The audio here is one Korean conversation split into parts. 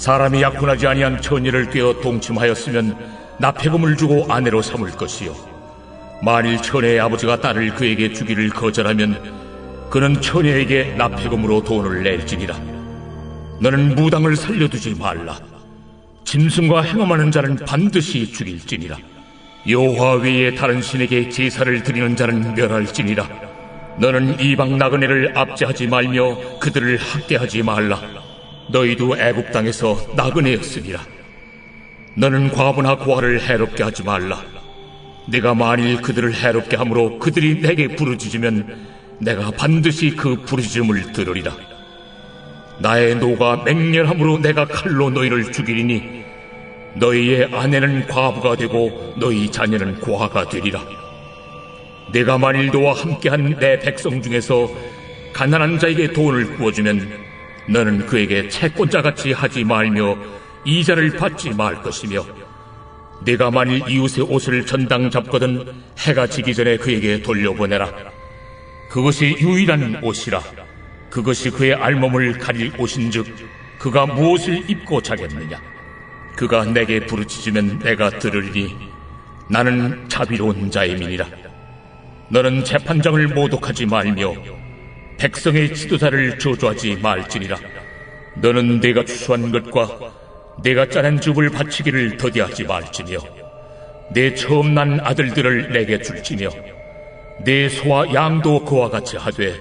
사람이 약혼하지 아니한 처녀를 꿰어 동침하였으면 납폐금을 주고 아내로 삼을 것이요, 만일 처녀의 아버지가 딸을 그에게 주기를 거절하면 그는 처녀에게 납폐금으로 돈을 낼지니라. 너는 무당을 살려두지 말라. 짐승과 행함하는 자는 반드시 죽일지니라. 여호와 외에 다른 신에게 제사를 드리는 자는 멸할지니라. 너는 이방 나그네를 압제하지 말며 그들을 학대하지 말라. 너희도 애굽 땅에서 나그네였으니라. 너는 과부나 고아를 해롭게 하지 말라. 내가 만일 그들을 해롭게 함으로 그들이 내게 부르짖으면 내가 반드시 그 부르짖음을 들으리라. 나의 노가 맹렬함으로 내가 칼로 너희를 죽이리니 너희의 아내는 과부가 되고 너희 자녀는 고아가 되리라. 내가 만일 너와 함께한 내 백성 중에서 가난한 자에게 돈을 구워주면 너는 그에게 채권자같이 하지 말며 이자를 받지 말 것이며, 내가 만일 이웃의 옷을 전당 잡거든 해가 지기 전에 그에게 돌려보내라. 그것이 유일한 옷이라. 그것이 그의 알몸을 가릴 옷인즉 그가 무엇을 입고 자겠느냐. 그가 내게 부르짖으면 내가 들으리니 나는 자비로운 자임이니라. 너는 재판장을 모독하지 말며 백성의 지도자를 저주하지 말지니라. 너는 내가 추수한 것과 내가 짜낸 즙을 바치기를 더디하지 말지며, 내 처음 난 아들들을 내게 줄지며, 내 소와 양도 그와 같이 하되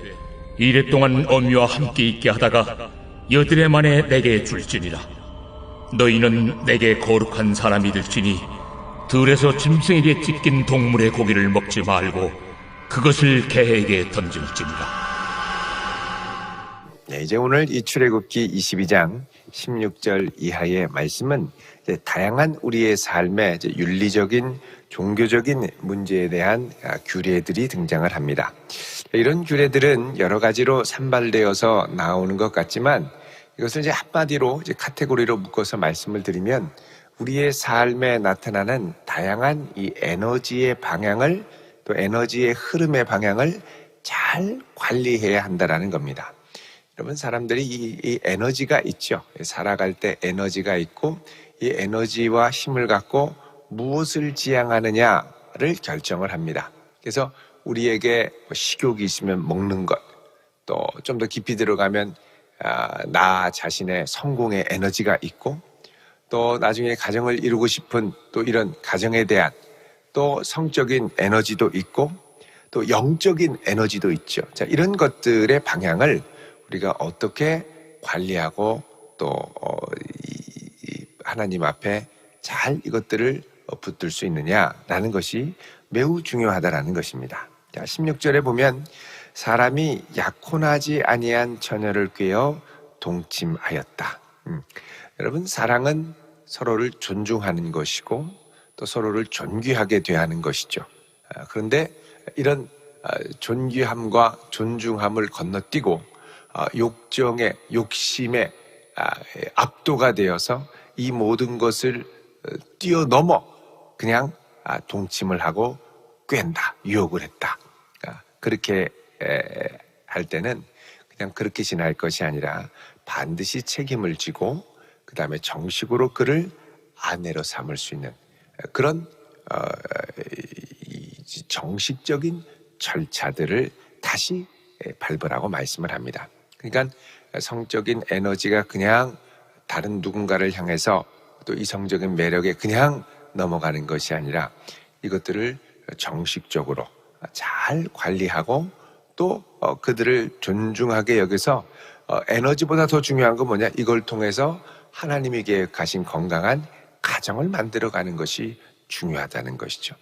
이랫동안 어미와 함께 있게 하다가 여드레 만에 내게 줄지니라. 너희는 내게 거룩한 사람이 될지니 들에서 짐승에게 찢긴 동물의 고기를 먹지 말고 그것을 개에게 던질지니라. 네, 이제 오늘 이 출애굽기 22장 16절 이하의 말씀은 이제 다양한 우리의 삶의 이제 윤리적인 종교적인 문제에 대한 규례들이 등장을 합니다. 이런 규례들은 여러 가지로 산발되어서 나오는 것 같지만, 이것을 이제 한마디로 이제 카테고리로 묶어서 말씀을 드리면 우리의 삶에 나타나는 다양한 이 에너지의 방향을, 또 에너지의 흐름의 방향을 잘 관리해야 한다라는 겁니다. 여러분, 사람들이 이 에너지가 있죠. 살아갈 때 에너지가 있고, 이 에너지와 힘을 갖고 무엇을 지향하느냐를 결정을 합니다. 그래서 우리에게 식욕이 있으면 먹는 것, 또 좀 더 깊이 들어가면 나 자신의 성공의 에너지가 있고, 또 나중에 가정을 이루고 싶은 또 이런 가정에 대한 또 성적인 에너지도 있고, 또 영적인 에너지도 있죠. 자, 이런 것들의 방향을 우리가 어떻게 관리하고 또 하나님 앞에 잘 이것들을 붙들 수 있느냐라는 것이 매우 중요하다라는 것입니다. 자, 16절에 보면 사람이 약혼하지 아니한 처녀를 꾀어 동침하였다. 여러분, 사랑은 서로를 존중하는 것이고 또 서로를 존귀하게 대하는 것이죠. 그런데 이런 존귀함과 존중함을 건너뛰고 욕정의 욕심에 압도가 되어서 이 모든 것을 뛰어넘어 그냥 동침을 하고 꿰다, 유혹을 했다. 그렇게 할 때는 그냥 그렇게 지날 것이 아니라 반드시 책임을 지고 그 다음에 정식으로 그를 아내로 삼을 수 있는 그런 정식적인 절차들을 다시 밟으라고 말씀을 합니다. 그러니까 성적인 에너지가 그냥 다른 누군가를 향해서 또 이성적인 매력에 그냥 넘어가는 것이 아니라 이것들을 정식적으로 잘 관리하고 또 그들을 존중하게 여기서 에너지보다 더 중요한 건 뭐냐? 이걸 통해서 하나님이 계획하신 건강한 가정을 만들어가는 것이 중요하다는 것이죠.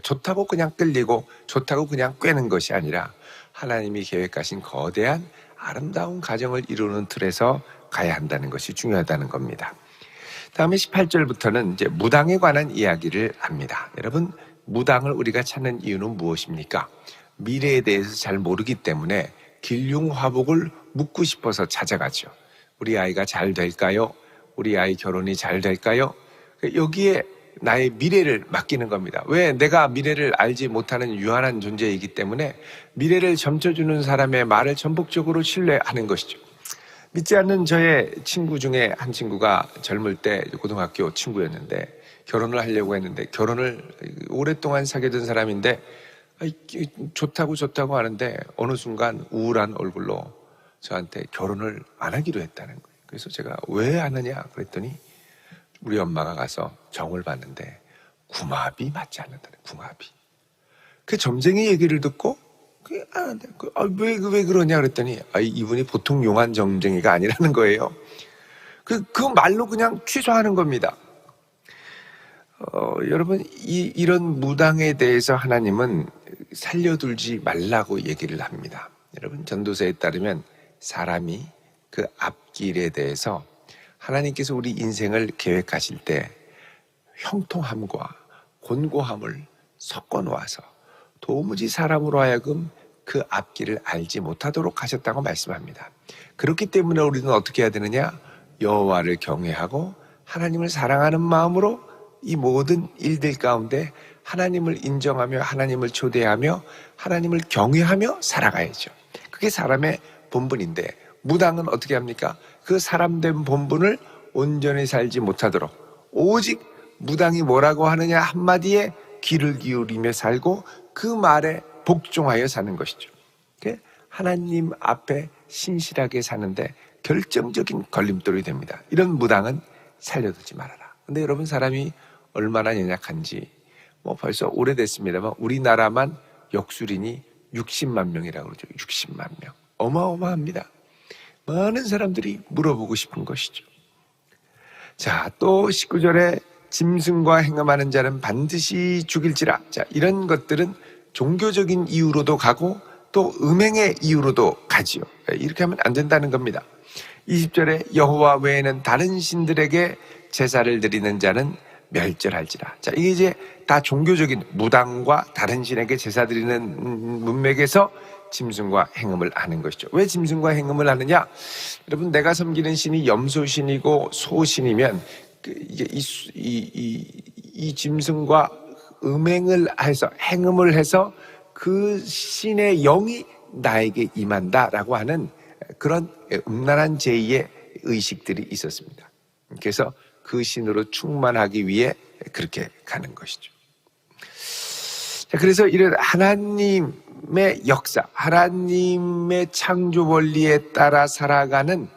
좋다고 그냥 끌리고 좋다고 그냥 꿰는 것이 아니라 하나님이 계획하신 거대한 아름다운 가정을 이루는 틀에서 가야 한다는 것이 중요하다는 겁니다. 다음에 18절부터는 이제 무당에 관한 이야기를 합니다. 여러분, 무당을 우리가 찾는 이유는 무엇입니까? 미래에 대해서 잘 모르기 때문에 길흉화복을 묻고 싶어서 찾아가죠. 우리 아이가 잘 될까요? 우리 아이 결혼이 잘 될까요? 여기에 나의 미래를 맡기는 겁니다. 왜? 내가 미래를 알지 못하는 유한한 존재이기 때문에 미래를 점쳐주는 사람의 말을 전폭적으로 신뢰하는 것이죠. 믿지 않는 저의 친구 중에 한 친구가 젊을 때 고등학교 친구였는데 결혼을 하려고 했는데 결혼을 오랫동안 사귀던 사람인데 좋다고 하는데 어느 순간 우울한 얼굴로 저한테 결혼을 안 하기로 했다는 거예요. 그래서 제가 왜 안 하냐 그랬더니 우리 엄마가 가서 정을 봤는데 궁합이 맞지 않는다는 궁합이. 그 점쟁이 얘기를 듣고 왜 그러냐 그랬더니 이분이 보통 용한 점쟁이가 아니라는 거예요. 그 말로 그냥 취소하는 겁니다. 여러분 이런 무당에 대해서 하나님은 살려두지 말라고 얘기를 합니다. 여러분 전도서에 따르면 사람이 그 앞길에 대해서 하나님께서 우리 인생을 계획하실 때 형통함과 곤고함을 섞어 놓아서 도무지 사람으로 하여금 그 앞길을 알지 못하도록 하셨다고 말씀합니다. 그렇기 때문에 우리는 어떻게 해야 되느냐? 여호와를 경외하고 하나님을 사랑하는 마음으로 이 모든 일들 가운데 하나님을 인정하며 하나님을 초대하며 하나님을 경외하며 살아가야죠. 그게 사람의 본분인데 무당은 어떻게 합니까? 그 사람된 본분을 온전히 살지 못하도록 오직 무당이 뭐라고 하느냐 한마디에 귀를 기울이며 살고 그 말에 복종하여 사는 것이죠. 하나님 앞에 신실하게 사는데 결정적인 걸림돌이 됩니다. 이런 무당은 살려두지 말아라. 근데 여러분 사람이 얼마나 연약한지 벌써 오래됐습니다만 우리나라만 역술인이 60만 명이라고 그러죠. 60만 명. 어마어마합니다. 많은 사람들이 물어보고 싶은 것이죠. 자, 또 19절에 짐승과 행음하는 자는 반드시 죽일지라. 자, 이런 것들은 종교적인 이유로도 가고 또 음행의 이유로도 가지요. 이렇게 하면 안 된다는 겁니다. 20절에 여호와 외에는 다른 신들에게 제사를 드리는 자는 멸절할지라. 자, 이게 이제 다 종교적인 무당과 다른 신에게 제사 드리는 문맥에서 짐승과 행음을 하는 것이죠. 왜 짐승과 행음을 하느냐? 여러분 내가 섬기는 신이 염소신이고 소신이면 이 짐승과 음행을 해서 행음을 해서 그 신의 영이 나에게 임한다라고 하는 그런 음란한 제의의 의식들이 있었습니다. 그래서 그 신으로 충만하기 위해 그렇게 가는 것이죠. 자, 그래서 이런 하나님의 역사, 하나님의 창조 원리에 따라 살아가는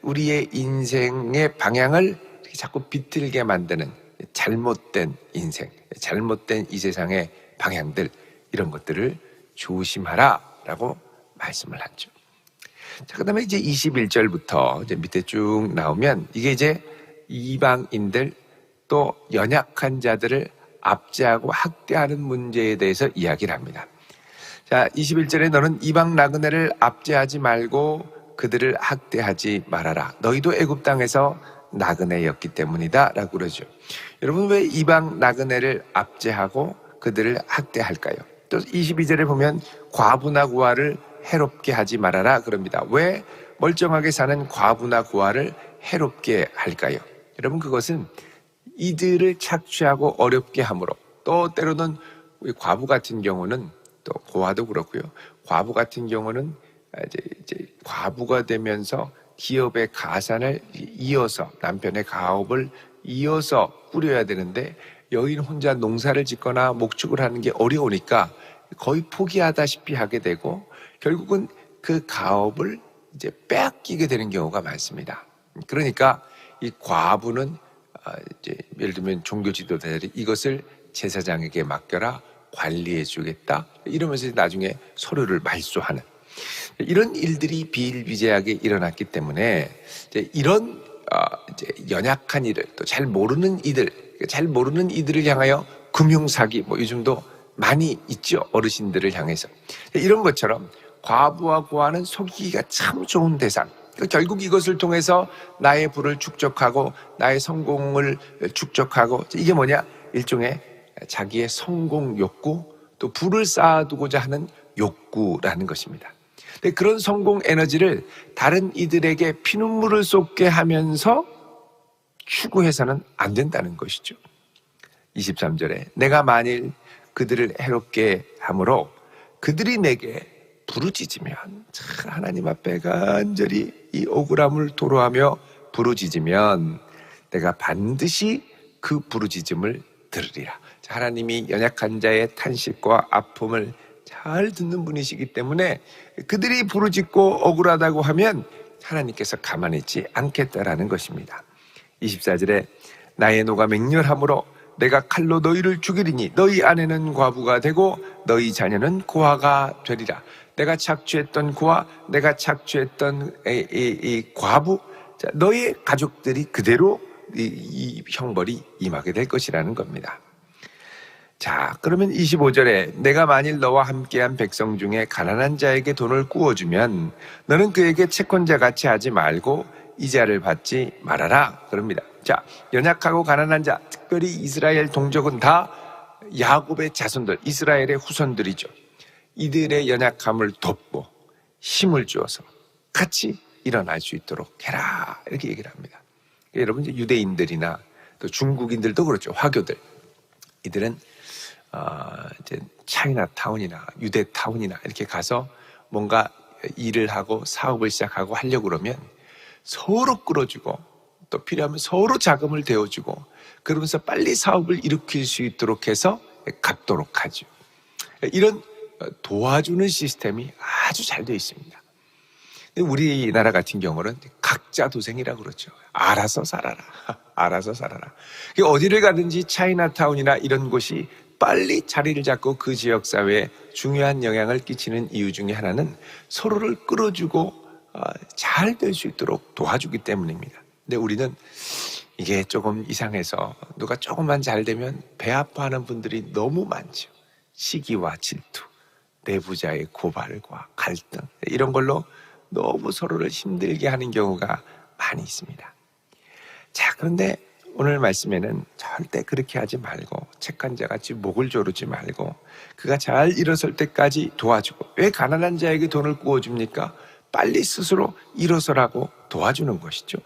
우리의 인생의 방향을 자꾸 비틀게 만드는 잘못된 인생, 잘못된 이 세상의 방향들, 이런 것들을 조심하라라고 말씀을 하죠. 자, 그 다음에 이제 21절부터 이제 밑에 쭉 나오면 이게 이제 이방인들 또 연약한 자들을 압제하고 학대하는 문제에 대해서 이야기를 합니다. 자, 21절에 너는 이방 나그네를 압제하지 말고 그들을 학대하지 말아라. 너희도 애굽 땅에서 나그네였기 때문이다 라고 그러죠. 여러분 왜 이방 나그네를 압제하고 그들을 학대할까요? 또 22절에 보면 과부나 고아를 해롭게 하지 말아라 그럽니다. 왜 멀쩡하게 사는 과부나 고아를 해롭게 할까요? 여러분 그것은 이들을 착취하고 어렵게 함으로 또 때로는 우리 과부 같은 경우는 또 고아도 그렇고요. 과부 같은 경우는 이제 과부가 되면서 기업의 가산을 이어서 남편의 가업을 이어서 꾸려야 되는데 여인 혼자 농사를 짓거나 목축을 하는 게 어려우니까 거의 포기하다시피 하게 되고 결국은 그 가업을 이제 빼앗기게 되는 경우가 많습니다. 그러니까 이 과부는 이제 예를 들면 종교 지도자들이 이것을 제사장에게 맡겨라 관리해 주겠다 이러면서 나중에 서로를 말소하는 이런 일들이 비일비재하게 일어났기 때문에 이제 이런 이제 연약한 이들 또 잘 모르는 이들을 향하여 금융사기 요즘도 많이 있죠. 어르신들을 향해서 이런 것처럼 과부와 고아는 속이기가 참 좋은 대상. 결국 이것을 통해서 나의 부를 축적하고 나의 성공을 축적하고 이게 뭐냐? 일종의 자기의 성공 욕구 또 부를 쌓아두고자 하는 욕구라는 것입니다. 근데 그런 성공 에너지를 다른 이들에게 피눈물을 쏟게 하면서 추구해서는 안 된다는 것이죠. 23절에 내가 만일 그들을 해롭게 함으로 그들이 내게 부르짖으면 하나님 앞에 간절히 이 억울함을 토로하며 부르짖으면 내가 반드시 그 부르짖음을 들으리라. 하나님이 연약한 자의 탄식과 아픔을 잘 듣는 분이시기 때문에 그들이 부르짖고 억울하다고 하면 하나님께서 가만히 있지 않겠다라는 것입니다. 24절에 나의 노가 맹렬함으로 내가 칼로 너희를 죽이리니 너희 아내는 과부가 되고 너희 자녀는 고아가 되리라. 내가 착취했던 고아, 내가 착취했던 이 과부, 너희 가족들이 그대로 이 형벌이 임하게 될 것이라는 겁니다. 자, 그러면 25절에 내가 만일 너와 함께한 백성 중에 가난한 자에게 돈을 구워주면 너는 그에게 채권자 같이 하지 말고 이자를 받지 말아라 그럽니다. 자, 연약하고 가난한 자, 특별히 이스라엘 동족은 다 야곱의 자손들, 이스라엘의 후손들이죠. 이들의 연약함을 돕고 힘을 주어서 같이 일어날 수 있도록 해라 이렇게 얘기를 합니다. 여러분 이제 유대인들이나 또 중국인들도 그렇죠. 화교들 이들은 이제 차이나타운이나 유대타운이나 이렇게 가서 뭔가 일을 하고 사업을 시작하고 하려고 그러면 서로 끌어주고 또 필요하면 서로 자금을 대어주고 그러면서 빨리 사업을 일으킬 수 있도록 해서 갚도록 하죠. 이런 도와주는 시스템이 아주 잘 되어 있습니다. 우리나라 같은 경우는 각자 도생이라고 그러죠. 알아서 살아라. 알아서 살아라. 어디를 가든지 차이나타운이나 이런 곳이 빨리 자리를 잡고 그 지역사회에 중요한 영향을 끼치는 이유 중에 하나는 서로를 끌어주고 잘 될 수 있도록 도와주기 때문입니다. 근데 우리는 이게 조금 이상해서 누가 조금만 잘 되면 배 아파하는 분들이 너무 많죠. 시기와 질투, 내부자의 고발과 갈등 이런 걸로 너무 서로를 힘들게 하는 경우가 많이 있습니다. 자, 그런데 오늘 말씀에는 절대 그렇게 하지 말고 착한 자같이 목을 조르지 말고 그가 잘 일어설 때까지 도와주고 왜 가난한 자에게 돈을 구워줍니까? 빨리 스스로 일어서라고 도와주는 것이죠.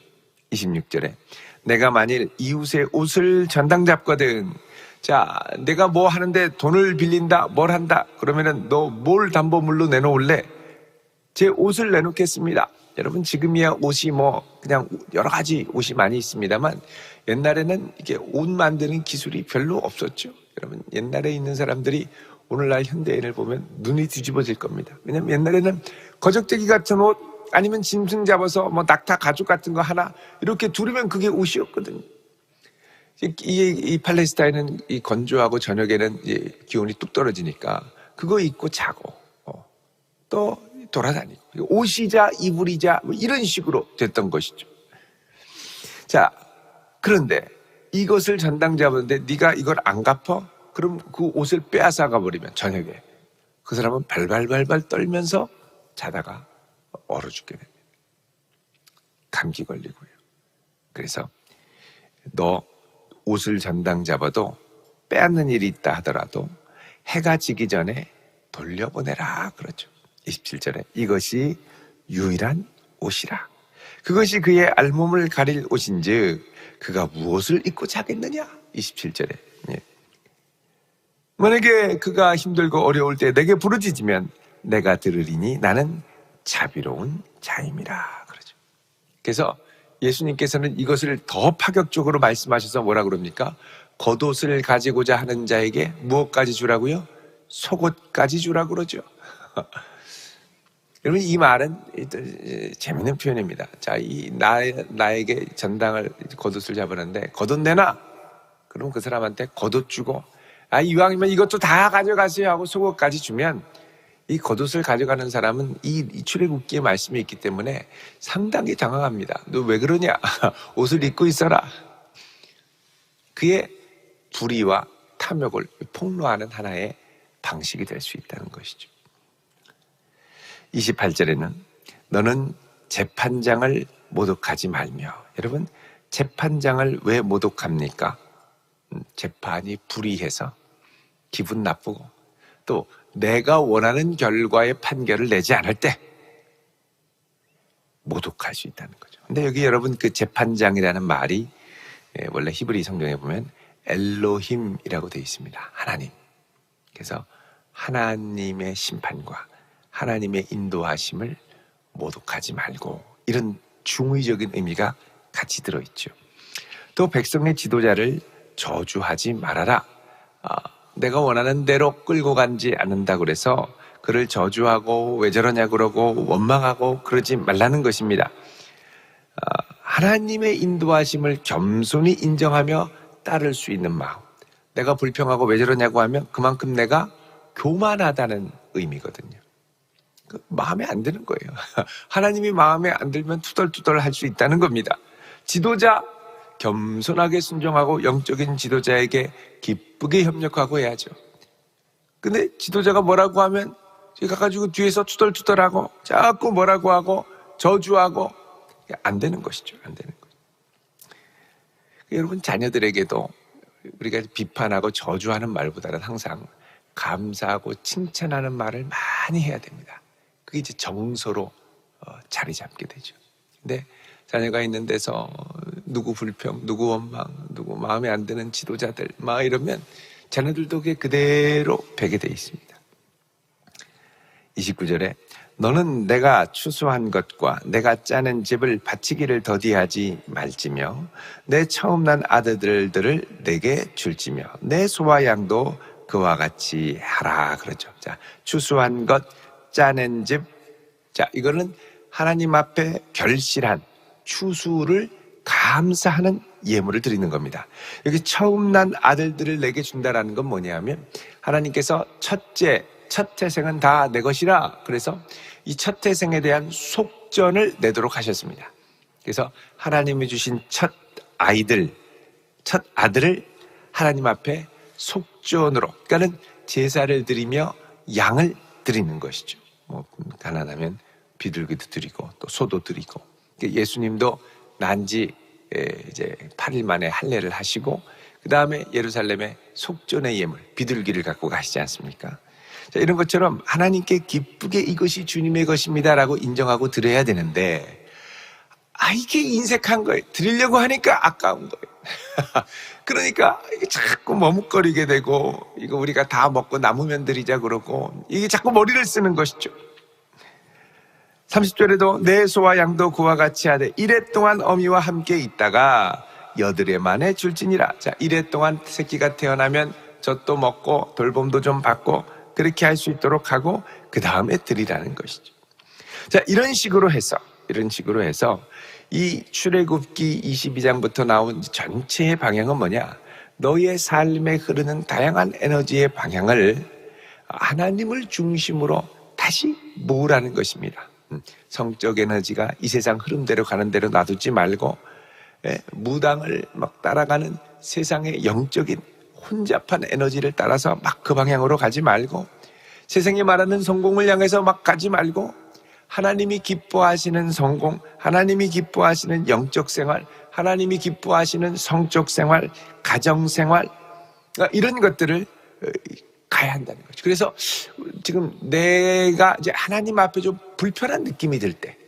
26절에 내가 만일 이웃의 옷을 전당 잡거든 자, 내가 뭐 하는데 돈을 빌린다 뭘 한다 그러면은 너 뭘 담보물로 내놓을래? 제 옷을 내놓겠습니다. 여러분 지금이야 옷이 뭐 그냥 여러 가지 옷이 많이 있습니다만 옛날에는 이게 옷 만드는 기술이 별로 없었죠. 여러분 옛날에 있는 사람들이 오늘날 현대인을 보면 눈이 뒤집어질 겁니다. 왜냐하면 옛날에는 거적대기 같은 옷 아니면 짐승 잡아서 뭐 낙타 가죽 같은 거 하나 이렇게 두르면 그게 옷이었거든요. 이 팔레스타인은 이 건조하고 저녁에는 기온이 뚝 떨어지니까 그거 입고 자고 또 돌아다니고 옷이자 이불이자 뭐 이런 식으로 됐던 것이죠. 자, 그런데 이것을 전당 잡았는데 네가 이걸 안 갚아? 그럼 그 옷을 빼앗아 가버리면 저녁에 그 사람은 발발발발 떨면서 자다가 얼어 죽게 됩니다. 감기 걸리고요. 그래서 너 옷을 전당 잡아도 빼앗는 일이 있다 하더라도 해가 지기 전에 돌려보내라 그러죠. 27절에 이것이 유일한 옷이라. 그것이 그의 알몸을 가릴 옷인즉 그가 무엇을 입고 자겠느냐. 27절에 만약에 그가 힘들고 어려울 때 내게 부르짖으면 내가 들으리니 나는 자비로운 자임이라 그러죠. 그래서 예수님께서는 이것을 더 파격적으로 말씀하셔서 뭐라 그럽니까? 겉옷을 가지고자 하는 자에게 무엇까지 주라고요? 속옷까지 주라고 그러죠. 여러분 이 말은 재밌는 표현입니다. 자, 나에게 전당을 겉옷을 잡았는데 겉옷 내놔. 그럼 그 사람한테 겉옷 주고 이왕이면 이것도 다 가져가세요 하고 속옷까지 주면 이 겉옷을 가져가는 사람은 이 출애굽기의 말씀이 있기 때문에 상당히 당황합니다. 너 왜 그러냐? 옷을 입고 있어라. 그의 불의와 탐욕을 폭로하는 하나의 방식이 될 수 있다는 것이죠. 28절에는 너는 재판장을 모독하지 말며. 여러분 재판장을 왜 모독합니까? 재판이 불의해서 기분 나쁘고 또 내가 원하는 결과의 판결을 내지 않을 때 모독할 수 있다는 거죠. 근데 여기 여러분 그 재판장이라는 말이 원래 히브리 성경에 보면 엘로힘이라고 되어 있습니다. 하나님. 그래서 하나님의 심판과 하나님의 인도하심을 모독하지 말고 이런 중의적인 의미가 같이 들어있죠. 또 백성의 지도자를 저주하지 말아라. 내가 원하는 대로 끌고 가지 않는다고 그래서 그를 저주하고 왜 저러냐 그러고 원망하고 그러지 말라는 것입니다. 하나님의 인도하심을 겸손히 인정하며 따를 수 있는 마음. 내가 불평하고 왜 저러냐고 하면 그만큼 내가 교만하다는 의미거든요. 마음에 안 드는 거예요. 하나님이 마음에 안 들면 투덜투덜 할 수 있다는 겁니다. 지도자 겸손하게 순종하고 영적인 지도자에게 기쁘게 협력하고 해야죠. 근데 지도자가 뭐라고 하면 가가지고 뒤에서 투덜투덜하고 자꾸 뭐라고 하고 저주하고 안 되는 것이죠. 안 되는 거죠. 여러분 자녀들에게도 우리가 비판하고 저주하는 말보다는 항상 감사하고 칭찬하는 말을 많이 해야 됩니다. 그게 이제 정서로 자리 잡게 되죠. 근데 자녀가 있는 데서 누구 불평, 누구 원망, 누구 마음에 안 드는 지도자들 막 이러면 자녀들도 그게 그대로 배게 돼 있습니다. 29절에 너는 내가 추수한 것과 내가 짜는 집을 바치기를 더디하지 말지며 내 처음 난 아들들을 내게 줄지며 내 소와 양도 그와 같이 하라 그러죠. 자, 추수한 것, 짜낸 집. 자, 이거는 하나님 앞에 결실한 추수를 감사하는 예물을 드리는 겁니다. 여기 처음 난 아들들을 내게 준다라는 건 뭐냐면 하나님께서 첫 태생은 다 내 것이라 그래서 이 첫 태생에 대한 속전을 내도록 하셨습니다. 그래서 하나님이 주신 첫 아들을 하나님 앞에 속전으로, 그러니까는 제사를 드리며 양을 드리는 것이죠. 가난하면 비둘기도 드리고 또 소도 드리고. 예수님도 난지 이제 8일 만에 할례를 하시고 그 다음에 예루살렘에 속전의 예물 비둘기를 갖고 가시지 않습니까? 자, 이런 것처럼 하나님께 기쁘게 이것이 주님의 것입니다라고 인정하고 드려야 되는데 이게 인색한 거예요. 드리려고 하니까 아까운 거예요. 그러니까 이게 자꾸 머뭇거리게 되고 이거 우리가 다 먹고 남으면 드리자 그러고 이게 자꾸 머리를 쓰는 것이죠. 30절에도 내 소와 양도 그와 같이 하되 이래 동안 어미와 함께 있다가 여드레 만에 줄지니라. 자, 이래 동안 새끼가 태어나면 젖도 먹고 돌봄도 좀 받고 그렇게 할 수 있도록 하고 그 다음에 드리라는 것이죠. 자, 이런 식으로 해서 이 출애굽기 22장부터 나온 전체의 방향은 뭐냐? 너의 삶에 흐르는 다양한 에너지의 방향을 하나님을 중심으로 다시 모으라는 것입니다. 성적 에너지가 이 세상 흐름대로 가는 대로 놔두지 말고 무당을 막 따라가는 세상의 영적인 혼잡한 에너지를 따라서 막 그 방향으로 가지 말고 세상이 말하는 성공을 향해서 막 가지 말고 하나님이 기뻐하시는 성공, 하나님이 기뻐하시는 영적 생활, 하나님이 기뻐하시는 성적 생활, 가정 생활 이런 것들을 가야 한다는 거죠. 그래서 지금 내가 이제 하나님 앞에 좀 불편한 느낌이 들 때,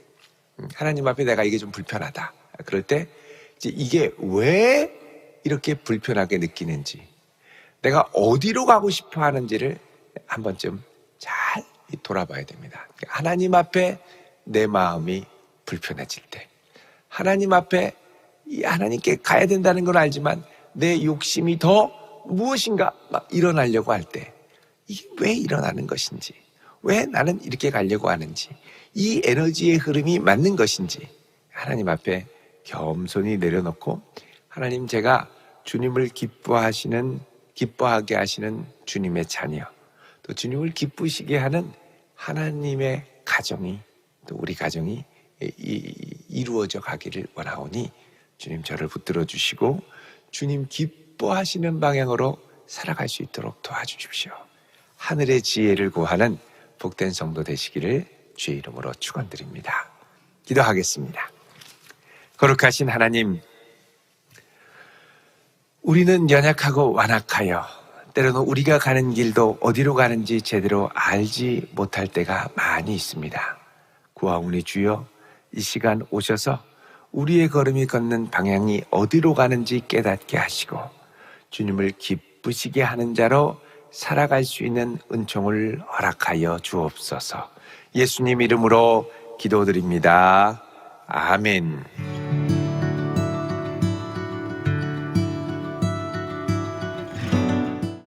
하나님 앞에 내가 이게 좀 불편하다. 그럴 때 이제 이게 왜 이렇게 불편하게 느끼는지, 내가 어디로 가고 싶어 하는지를 한 번쯤 잘 돌아봐야 됩니다. 하나님 앞에 내 마음이 불편해질 때, 하나님 앞에 하나님께 가야 된다는 걸 알지만 내 욕심이 더 무엇인가 막 일어나려고 할 때 이게 왜 일어나는 것인지, 왜 나는 이렇게 가려고 하는지, 이 에너지의 흐름이 맞는 것인지 하나님 앞에 겸손히 내려놓고 하나님, 제가 주님을 기뻐하게 하시는 주님의 자녀, 또 주님을 기쁘시게 하는 하나님의 가정이, 또 우리 가정이 이루어져 가기를 원하오니 주님 저를 붙들어 주시고 주님 기뻐하시는 방향으로 살아갈 수 있도록 도와주십시오. 하늘의 지혜를 구하는 복된 성도 되시기를 주의 이름으로 축원드립니다. 기도하겠습니다. 거룩하신 하나님, 우리는 연약하고 완악하여 때로는 우리가 가는 길도 어디로 가는지 제대로 알지 못할 때가 많이 있습니다. 구하오니 주여, 이 시간 오셔서 우리의 걸음이 걷는 방향이 어디로 가는지 깨닫게 하시고 주님을 기쁘시게 하는 자로 살아갈 수 있는 은총을 허락하여 주옵소서. 예수님 이름으로 기도드립니다. 아멘.